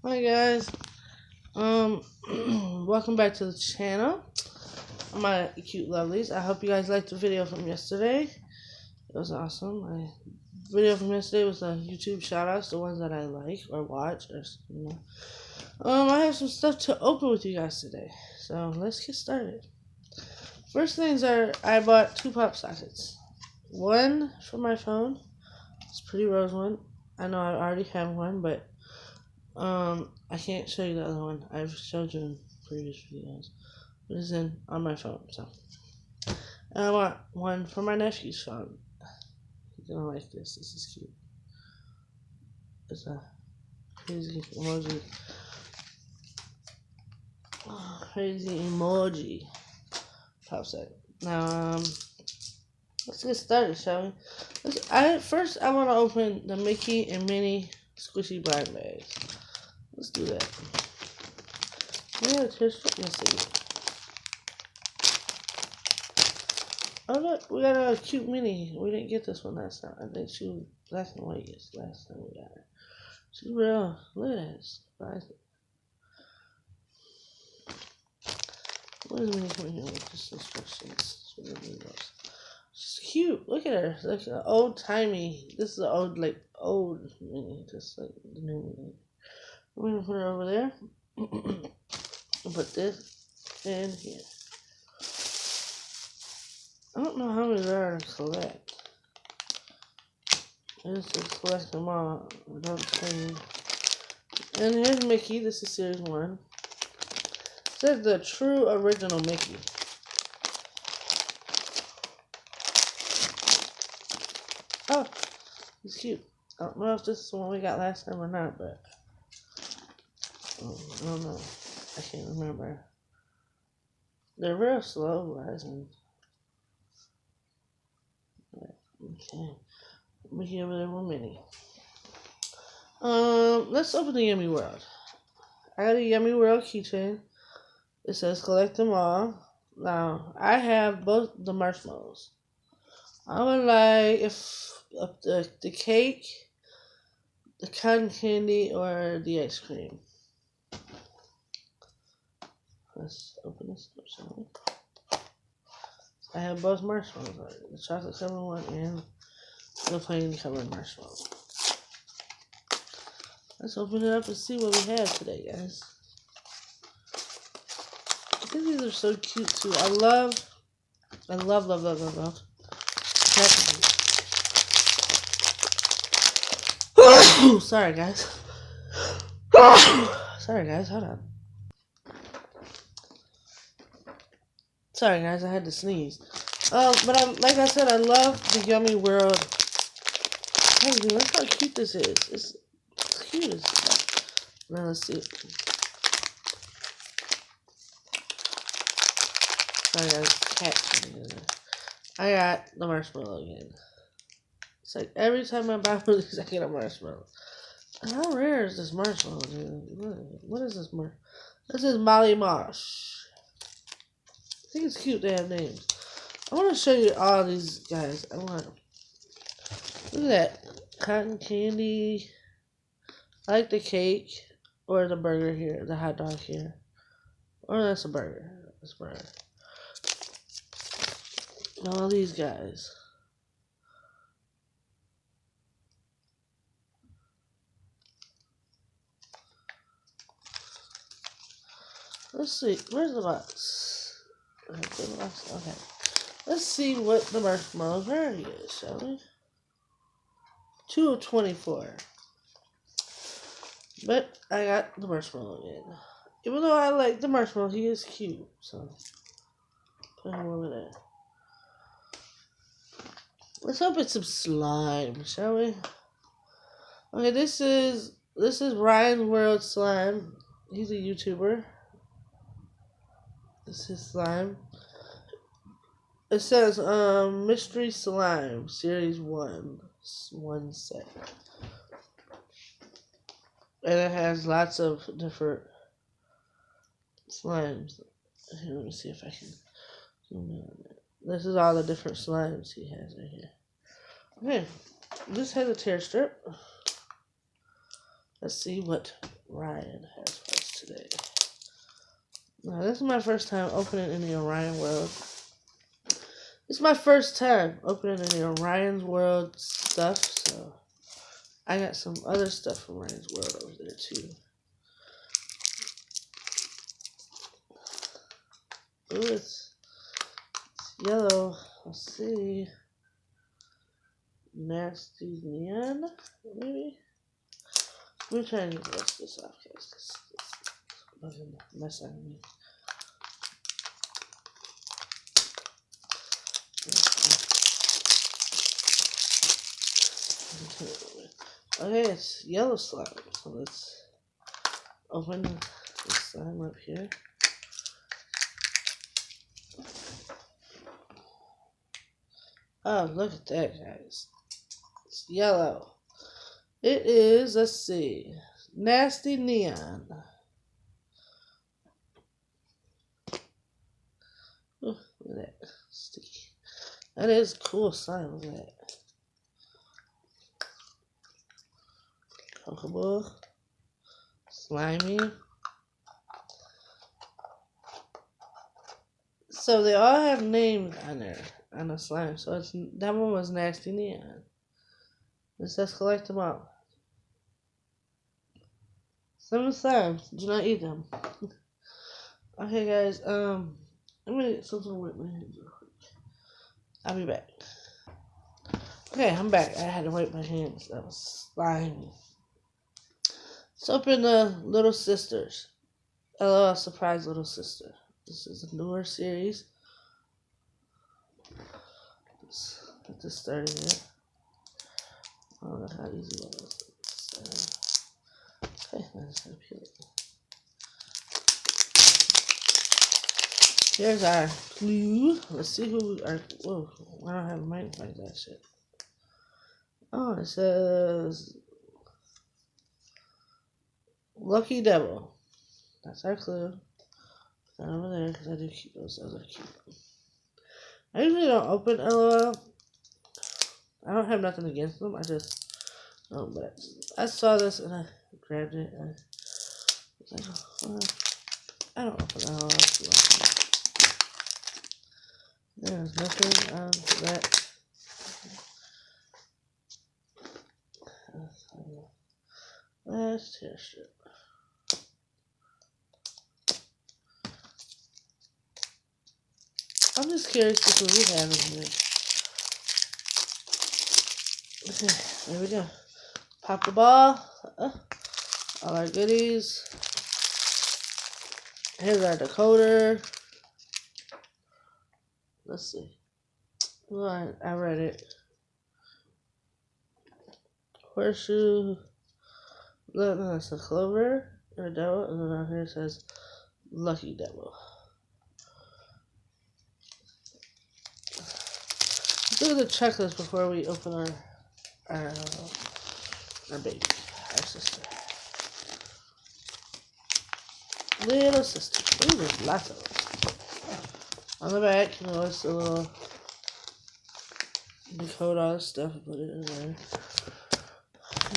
Hi guys, welcome back to the channel. My cute lovelies. I hope you guys liked the video from yesterday. It was awesome. My video from yesterday was the YouTube shoutouts, the ones that I like or watch or I have some stuff to open with you guys today, so let's get started. First things are I bought 2 pop sockets. One for my phone. It's a pretty rose one. I know I already have one, but I can't show you the other one. I've showed you in previous videos. It is on my phone, so. And I want one for my nephew's phone. He's gonna like this. This is cute. It's a crazy emoji. Crazy emoji pop set. Now, let's get started, shall we? First, I want to open the Mickey and Minnie squishy blind bags. Let's do that. Yeah, here's let's see. Oh look, we got a cute Minnie. We didn't get this one last time. I think she was black and white last time we got her. She's real. Look at this. What is Minnie coming here with? Just instructions. She's cute. Look at her. It's like an old timey. This is an old Minnie, just like the new Minnie. We're gonna put her over there. Put this in here. I don't know how many there are to collect. I just collect them all. Don't change. And here's Mickey. This is series 1. It says the true original Mickey. Oh, he's cute. I don't know if this is the one we got last time or not, but I don't know. I can't remember. They're real slow rising. Okay. Mickey over there with Minnie. Let's open the Yummy World. I got a Yummy World keychain. It says collect them all. Now, I have both the marshmallows. I would like the cake, the cotton candy, or the ice cream. Let's open this up, shall we? I have both marshmallows already. The chocolate covered one and the plain covered marshmallow. Let's open it up and see what we have today, guys. I think these are so cute too. I love Sorry guys. Sorry guys, hold on. Sorry guys, I had to sneeze. But like I said, I love the Yummy World. Hey, look how cute this is. It's cute as fuck. Now let's see. Sorry guys, cat. I got the marshmallow again. It's like every time I buy one of these, I get a marshmallow. How rare is this marshmallow, dude? What is this marshmallow? This is Molly Mosh. I think it's cute they have names. I want to show you all these guys. Look at that. Cotton candy. I like the cake. Or the burger here. The hot dog here. Or that's a burger. That's a burger. All these guys. Let's see. Where's the box? Okay. Let's see what the marshmallow variety is, shall we? 2 of 24. But I got the marshmallow again. Even though I like the marshmallow, he is cute. So put him over there. Let's open some slime, shall we? Okay, this is Ryan's World Slime. He's a YouTuber. This is slime. It says Mystery Slime Series 1 set. And it has lots of different slimes. Here, let me see if I can zoom in on it. This is all the different slimes he has right here. Okay, this has a tear strip. Let's see what Ryan has first today. Now, this is my first time opening any Orion World. This is my first time opening any Orion's World stuff, so I got some other stuff from Orion's World over there too. Ooh, it's yellow. Let's see. Nasty Neon, maybe? Let me try and get the rest of this off, guys. This doesn't mess out of me. Okay, it's yellow slime. So let's open this slime up here. Oh, look at that, guys. It's yellow. It is, let's see, Nasty Neon. Ooh, look at that. Sticky. That is cool slime. Look at that. Cocoa, slimy. So they all have names on there on the slime. So it's that one was Nasty Neon. It says collect them all. Some slimes, do not eat them. Okay, guys. I'm gonna get something to wipe my hands real quick. I'll be back. Okay, I'm back. I had to wipe my hands. That was slimy. Let's open the Little Sisters. LOL Surprise Little Sister. This is a newer series. Let's get this started here. Oh, look how easy that is. Okay, let's peel it. Here's our clue. Let's see who our. Whoa, I don't have a magnifying glass shit. Oh, it says Lucky Devil. That's our clue. Put that over there because I do keep those. Those are cute. I usually don't open LOL. I don't have nothing against them. I just don't. But I saw this and I grabbed it. And I was like, oh, well, I don't open LOL. There's nothing on that. Last hair strip. I'm just curious to see what we have in here. Okay, there we go. Pop the ball. All our goodies. Here's our decoder. Let's see. Well, I read it. Horseshoe. Look, no, it's a clover or a devil, and then on here it says Lucky Devil. Let's look at the checklist before we open our baby, our sister. Little sister. Ooh, there's lots of them. On the back, you know, it's a little decode all this stuff and put it in there.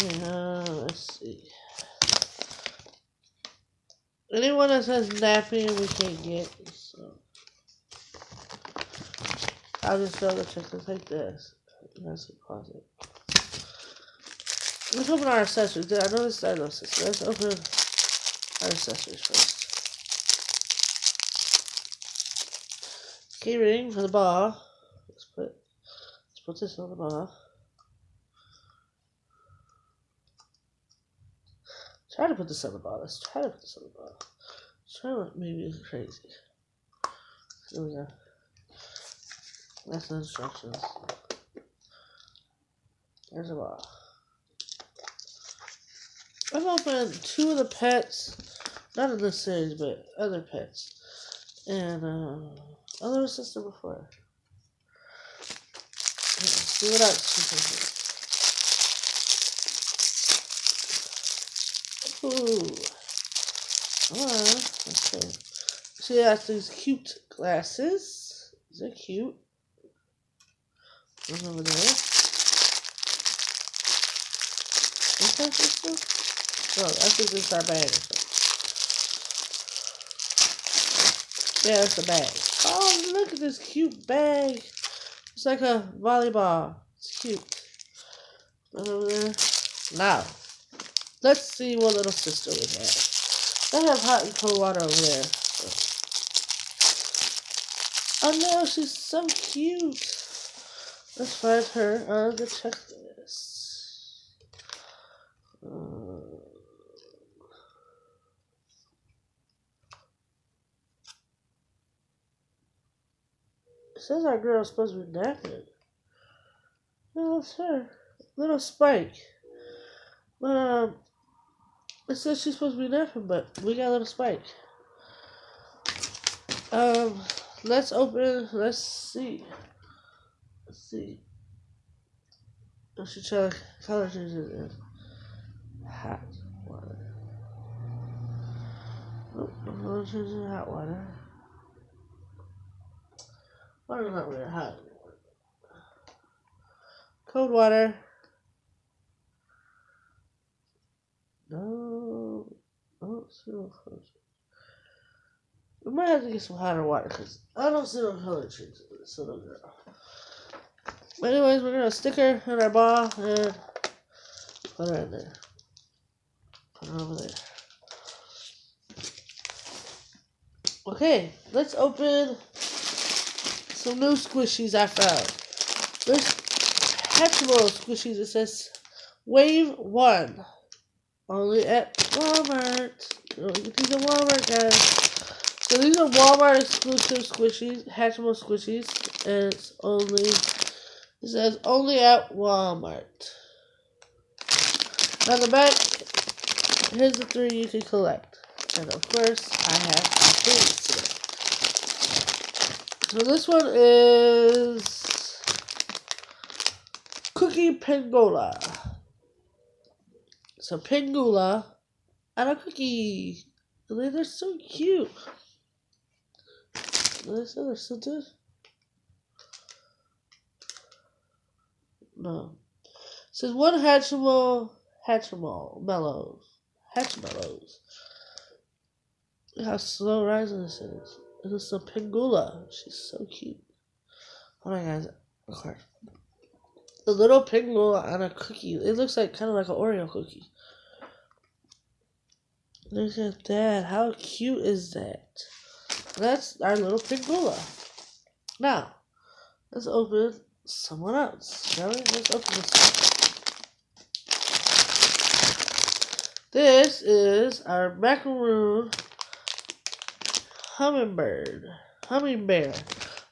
Yeah, let's see. Anyone that says nappy we can't get, so I'll just show the checklist like this. Let's pause it. Let's open our accessories. I know this is our accessories. Let's open our accessories first. Key ring for the ball. Let's put this on the ball. Try to put this on the ball. Let's try to put this on the ball. Let's try to maybe it's crazy. Here we go. That's the instructions. There's a ball. I've opened 2 of the pets, not in this series, but other pets, and other sister before. Yeah, let's see what else we can do. Ooh. Come on. Okay. She has these cute glasses. These are cute. Those over there. What's that, sister? No, I think this is our bag. Yeah, that's a bag. Oh, look at this cute bag. It's like a volleyball. It's cute. Right over there. Now, let's see what little sister we have. They have hot and cold water over there. Oh no, she's so cute. Let's find her on the checklist. It says our girl's supposed to be napping. No, that's her. Little Spike. But, it says she's supposed to be napping, but we got a little Spike. Let's open, let's see. Let's see. I should try to color change it in hot water. Oh, I'm going to change it in hot water. Water's not really hot anymore. Cold water. No. I don't see no color change. We might have to get some hotter water because I don't see no color change in this little girl. But anyways, we're going to stick her in our ball and put her in there. Put her over there. Okay, let's open some new squishies I found. There's Hatchimal squishies. It says Wave 1. Only at Walmart. You get these at Walmart, guys. So these are Walmart exclusive squishies, Hatchimal squishies. And it's only, it says only at Walmart. On the back, here's the 3 you can collect. And of course, I have 2 things today. So this one is Cookie Pengola. So Pengola and a cookie. They're so cute. Did I say they're scented? No. It says 1 Hatchimal mellows. Hatchmallows. Look how slow rising this is. This is a Pingula. She's so cute. Hold on, guys. Okay. The little Pingula on a cookie. It looks like kind of like an Oreo cookie. Look at that. How cute is that? That's our little Pingula. Now, let's open someone else, shall we? Let's open this one. This is our macaroon hummingbird. Hummingbear.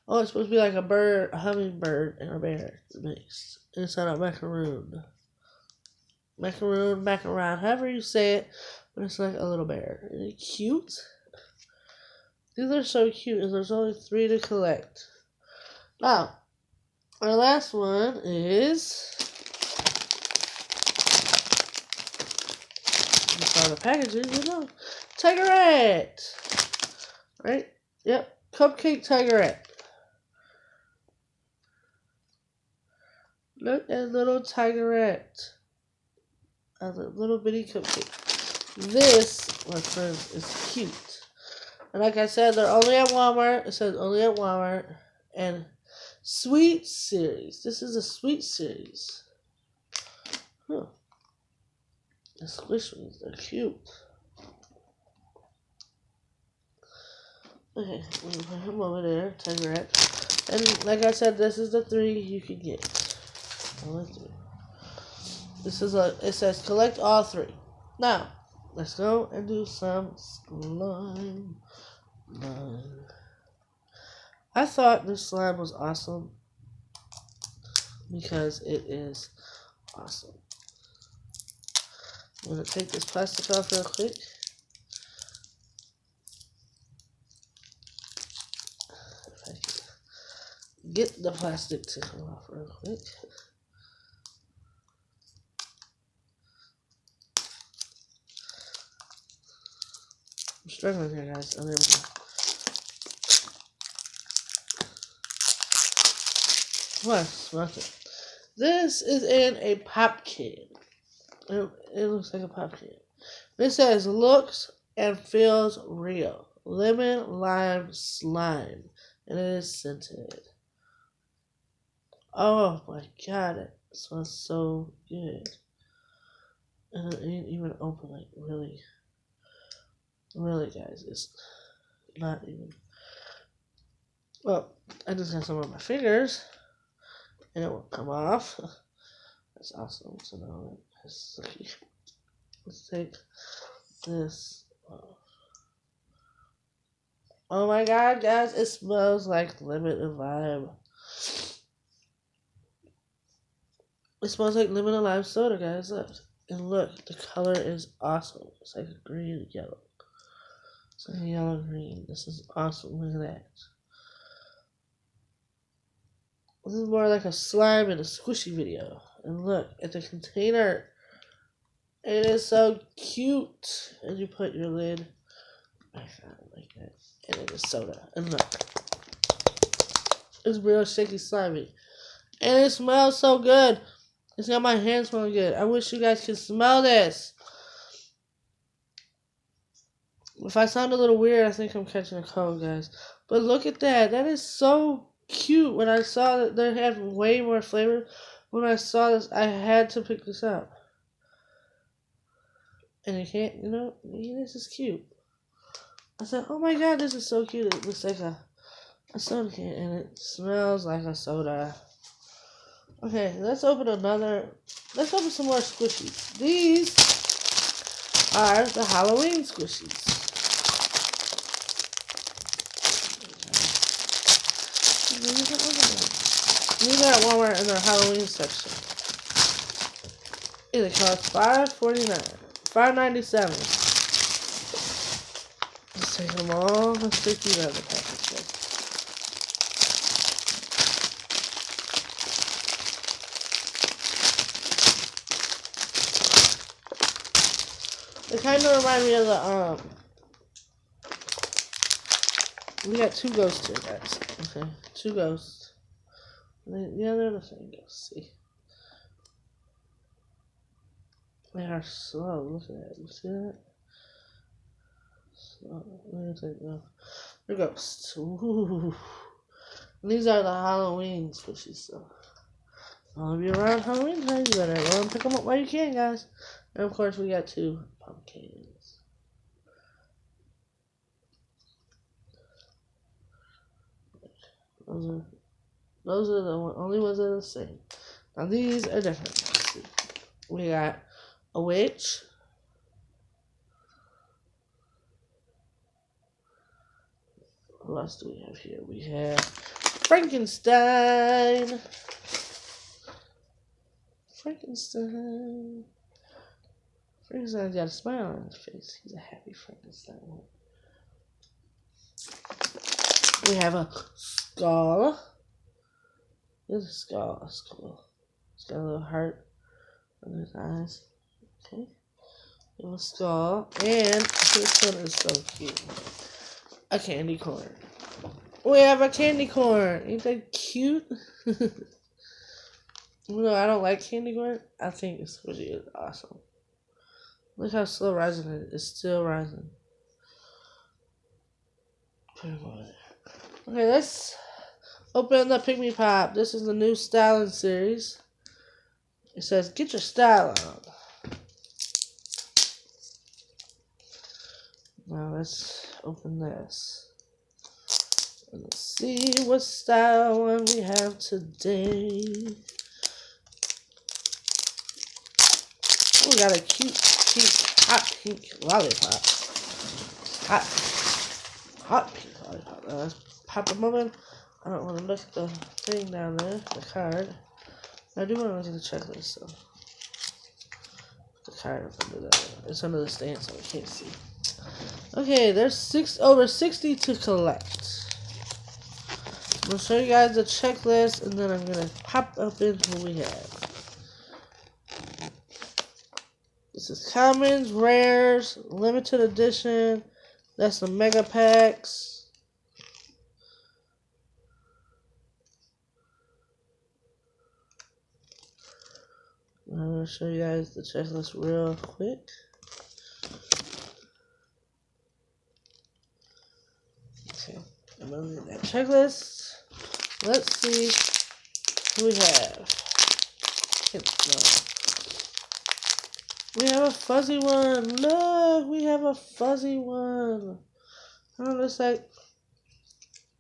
Oh, it's supposed to be like a bird, a hummingbird, and a bear mixed. Inside a macaroon. Macaroon, macaron, however you say it. But it's like a little bear. Isn't it cute? These are so cute, and there's only 3 to collect. Now, our last one is... I saw the packaging, you know. Tigerette! Right? Yep. Cupcake Tigerette. Look at little Tigerette. A little bitty cupcake. This, my friends, is cute. And like I said, they're only at Walmart. It says only at Walmart. And Sweet Series. This is a Sweet Series. Huh. The squishies, they're cute. Okay, I'm gonna put him over there, Tigerette. And like I said, this is the 3 you can get. Only 3. This is it says collect all 3. Now, let's go and do some slime. I thought this slime was awesome because it is awesome. I'm going to take this plastic off real quick. If I can get the plastic to come off real quick. I'm struggling here, guys. Oh, there we go. What? Smash it. This is in a pop can. It looks like a pop can. It says looks and feels real. Lemon lime slime. And it is scented. Oh my god, it smells so good. And it ain't even open, like really, guys. It's not even. Well, I just got some on my fingers, and it won't come off. That's awesome. So now let's take this off. Oh my god, guys, it smells like lemon and lime. It smells like lemon and lime soda, guys. Look. And look, the color is awesome. It's like a green and yellow. It's like a yellow green. This is awesome. Look at that. This is more like a slime and a squishy video. And look at the container. It is so cute. And you put your lid back on like that. And it is soda. And look. It's real shaky slimy. And it smells so good. It's got my hand smelling good. I wish you guys could smell this. If I sound a little weird, I think I'm catching a cold, guys. But look at that. That is so cute. When I saw that they had way more flavor, when I saw this, I had to pick this up. And you can't, this is cute. I said, oh my god, this is so cute. It looks like a soda can, and it smells like a soda. Okay, let's open some more squishies. These are the Halloween squishies. These are at Walmart in their Halloween section. They cost $5.49, $5.97. Let's take them all. Let's take these out of the package. It kind of reminds me of the, we got two ghosts here, guys. Okay, two ghosts. Yeah, they're the same ghosts, see? They are slow, look at that, you see that? Slow, they're ghosts. Ooh. And these are the Halloween squishies, so. All of you around Halloween time, you better go and pick them up while you can, guys. And of course, we got two pumpkins. Those are the only ones that are the same. Now these are different. We got a witch. What else do we have here? We have Frankenstein. Frankenstein's got a smile on his face. He's a happy Frankenstein. We have a skull. There's a skull. That's cool. It's got a little heart on his eyes. Okay. We have a skull. And this one is so cute. A candy corn. We have a candy corn. Ain't that cute? No, I don't like candy corn. I think this squishy is awesome. Look how slow rising it is. It's still rising. Put it over there. Okay, let's open the Pick Me Pop. This is the new styling series. It says, get your style on. Now let's open this. And let's see what style one we have today. We got a cute, hot pink lollipop. Hot pink lollipop. Now let's pop them open. I don't want to look at the thing down there, the card. I do want to look at the checklist, so. The card up under that. It's under the stand, so I can't see. Okay, there's over 60 to collect. I'm going to show you guys the checklist, and then I'm going to pop up into what we have. This is commons, rares, limited edition. That's the mega packs. I'm going to show you guys the checklist real quick. Okay, I'm going to read that checklist. Let's see who we have. We have a fuzzy one. Look, we have a fuzzy one. Oh, looks like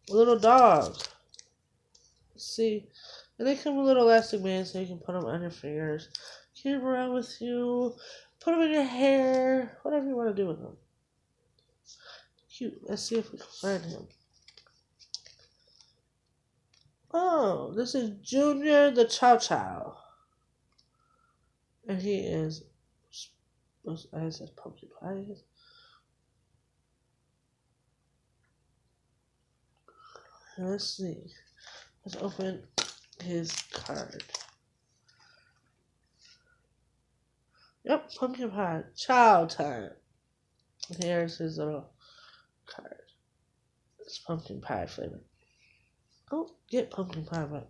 a little dog. Let's see. And they come with little elastic bands so you can put them on your fingers. Carry them around with you. Put them in your hair. Whatever you want to do with them. Cute. Let's see if we can find him. Oh, this is Junior the Chow Chow. And he is, I said pumpkin pie. Let's see. Let's open his card. Yep, pumpkin pie. Chow time. And here's his little card. It's pumpkin pie flavor. Oh, get pumpkin pie, but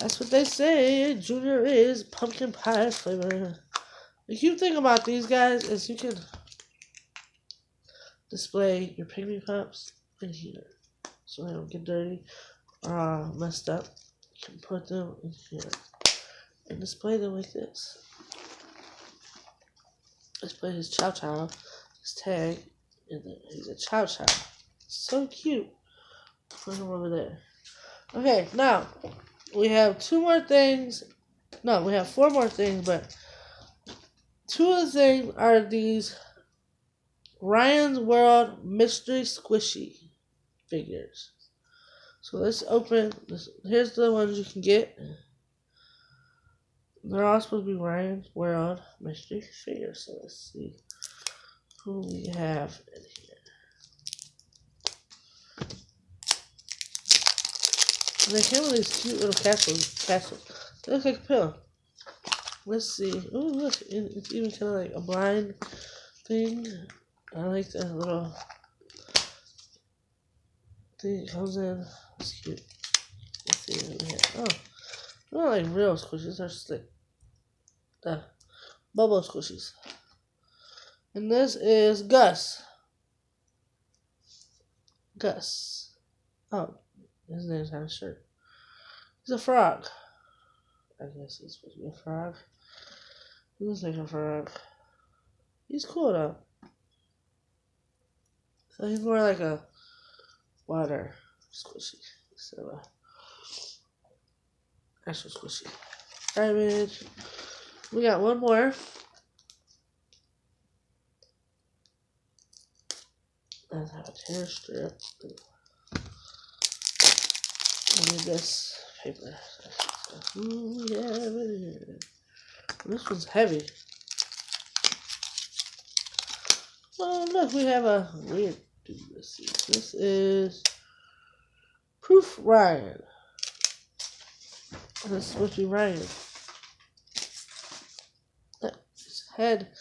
that's what they say. Junior is pumpkin pie flavor. The cute thing about these guys is you can display your pygmy pups in here so they don't get dirty or messed up. You can put them in here and display them like this. Display his chow chow, his tag, and then he's a chow chow. So cute. Put him over there. Okay, now we have 2 more things. No, we have 4 more things, but 2 of the things are these Ryan's World Mystery Squishy figures. So let's open this. Here's the ones you can get. They're all supposed to be Ryan's World Mystery figures. So let's see who we have in here. And they came with these cute little castles. They look like a pillow. Let's see. Oh, look. It's even kind of like a blind thing. I like that little thing it comes in. It's cute. Let's see what we have. Oh, they're not like real squishies. They're just like bubble squishies. And this is Gus. Gus. Oh, his name's on his shirt. He's a frog. I guess he's supposed to be a frog. He looks like a frog. He's cool though. So he's more like a water squishy instead of a actual squishy. Garbage. We got one more. Let's have a tear strip. I need this paper. Ooh, yeah, this one's heavy. Oh, look, we have a weird dude. Let's see. This is Proof Ryan. This is supposed to be Ryan. His head